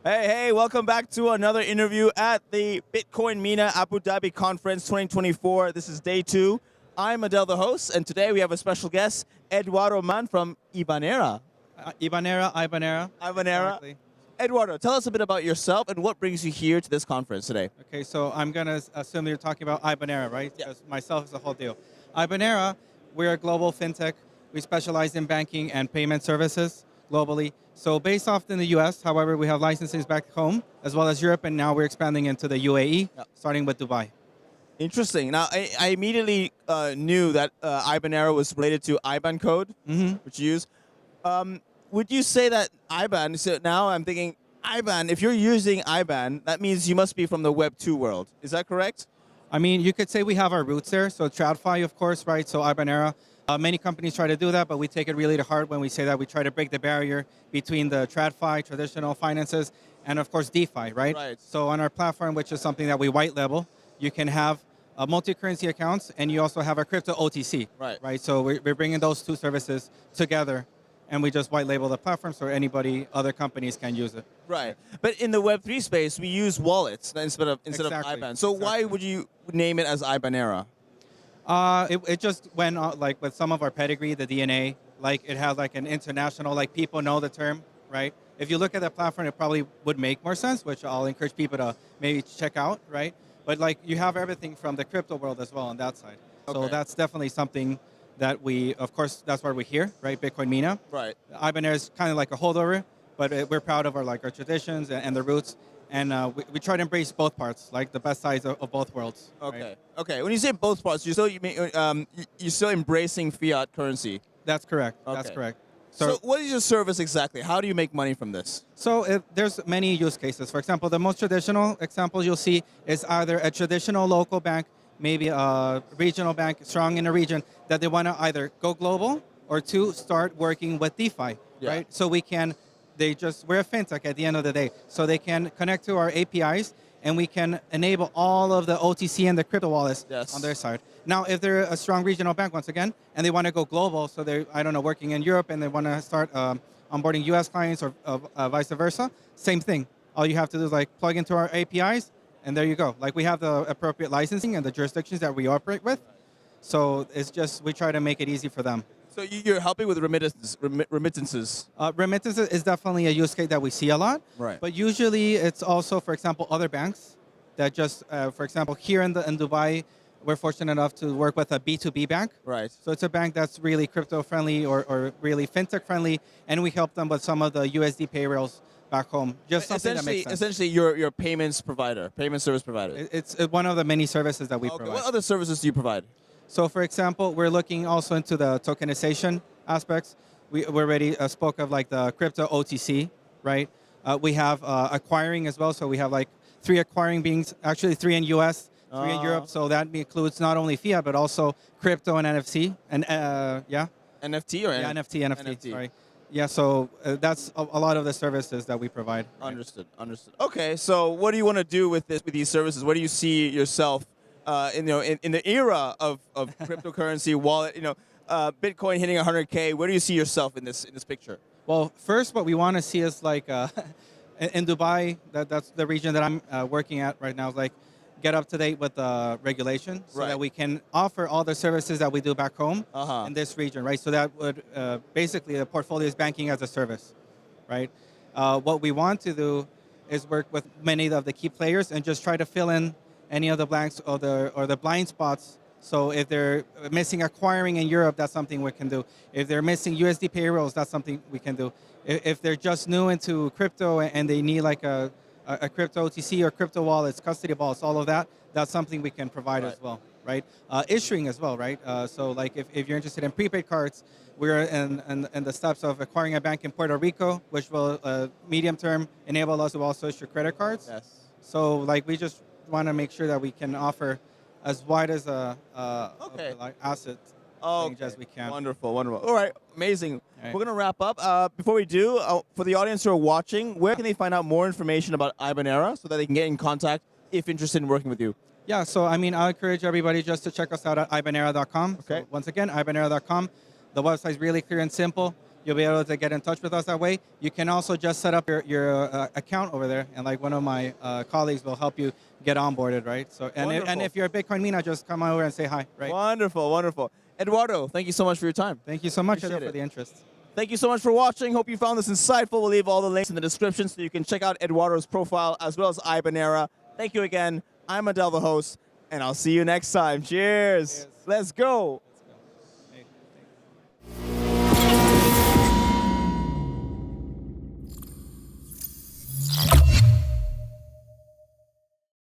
Hey, welcome back to another interview at the Bitcoin MENA Abu Dhabi Conference 2024. This is day 2. I'm Adel, the host, and today we have a special guest, Eduardo Mann from Ibanera. Ibanera. Ibanera. Exactly. Eduardo, tell us a bit about yourself and what brings you here to this conference today. Okay, so I'm going to assume you're talking about Ibanera, right? Yeah. Because myself is the whole deal. Ibanera, we're a global fintech. We specialize in banking and payment services globally. So based off in the US, however, we have licenses back home, as well as Europe, and now we're expanding into the UAE, starting with Dubai. Interesting. Now, I immediately knew that Ibanera was related to IBAN code, which you use. Would you say that IBAN, so now I'm thinking IBAN, if you're using IBAN, that means you must be from the Web 2 world. Is that correct? I mean, you could say we have our roots there. So TradFi, of course, right? So Ibanera. Many companies try to do that, but we take it really to heart when we say that we try to break the barrier between the TradFi, traditional finances, and of course DeFi, right? So on our platform, which is something that we white label, you can have multi-currency accounts, and you also have a crypto OTC, right? So we're bringing those two services together, and we just white label the platform so anybody, other companies can use it. Right. But in the Web3 space, we use wallets instead of IBAN. So why would you name it as Ibanera? It just went like with some of our pedigree, the DNA, like it has like an international, like people know the term, right? If you look at the platform, it probably would make more sense, which I'll encourage people to maybe check out, right? But like you have everything from the crypto world as well on that side. Okay. So that's definitely something that we, of course, that's why we're here, right? Bitcoin MENA. Right. Ibanera is kind of like a holdover, but we're proud of our traditions and the roots. And we try to embrace both parts, like the best sides of both worlds. Okay. Right? Okay. When you say both parts, you're still embracing fiat currency. That's correct. Okay. That's correct. So what is your service exactly? How do you make money from this? So there's many use cases. For example, the most traditional example you'll see is either a traditional local bank, maybe a regional bank strong in a region that they want to either go global or to start working with DeFi, right? So we're a fintech at the end of the day. So they can connect to our APIs and we can enable all of the OTC and the crypto wallets on their side. Now, if they're a strong regional bank, once again, and they want to go global, so they're, working in Europe and they want to start onboarding US clients or vice versa, same thing. All you have to do is plug into our APIs and there you go. We have the appropriate licensing and the jurisdictions that we operate with. So it's just, we try to make it easy for them. So you're helping with remittances. Remittances is definitely a use case that we see a lot. Right. But usually it's also, for example, other banks that just, for example, here in Dubai, we're fortunate enough to work with a B2B bank. Right. So it's a bank that's really crypto friendly or really fintech friendly, and we help them with some of the USD payrolls back home. Just something that makes sense. Essentially, you're a payments provider, payment service provider. It's one of the many services that we provide. What other services do you provide? So, for example, we're looking also into the tokenization aspects. We already spoke of the crypto OTC, right? We have acquiring as well. So we have 3 acquiring beings, actually 3 in US, 3 in Europe. So that includes not only fiat, but also crypto and NFC. And NFT or NFT. Sorry. Yeah, so that's a lot of the services that we provide. Understood. Okay, so what do you want to do with these services? What do you see yourself in the era of cryptocurrency wallet, Bitcoin hitting 100K, where do you see yourself in this picture? Well, first, what we want to see is in Dubai, that's the region that I'm working at right now, is get up to date with the regulation so that we can offer all the services that we do back home in this region, right? So that would basically the portfolio is banking as a service, right? What we want to do is work with many of the key players and just try to fill in any of the blanks or the blind spots. So if they're missing acquiring in Europe, that's something we can do. If they're missing USD payrolls, that's something we can do. If they're just new into crypto and they need a crypto OTC or crypto wallets, custody wallets, all of that, that's something we can provide as well, right? Issuing as well, right? So if you're interested in prepaid cards, we're in the steps of acquiring a bank in Puerto Rico, which will medium term enable us to also issue credit cards. Yes. So we just want to make sure that we can offer as wide as asset range as we can. Wonderful. All right, amazing. We're going to wrap up. Before we do, for the audience who are watching, where can they find out more information about Ibanera so that they can get in contact if interested in working with you? Yeah, so I encourage everybody just to check us out at Ibanera.com. Okay. So once again, Ibanera.com. The website is really clear and simple. You'll be able to get in touch with us that way. You can also just set up your account over there, and like one of my colleagues will help you get onboarded, right? So and if you're a Bitcoin MENA, just come over and say hi, right? Wonderful, wonderful. Eduardo, thank you so much for your time. Thank you so much, Appreciate Adel, for it. the interest. Thank you so much for watching. Hope you found this insightful. We'll leave all the links in the description so you can check out Eduardo's profile as well as Ibanera. Thank you again. I'm Adel, the host, and I'll see you next time. Cheers. Let's go.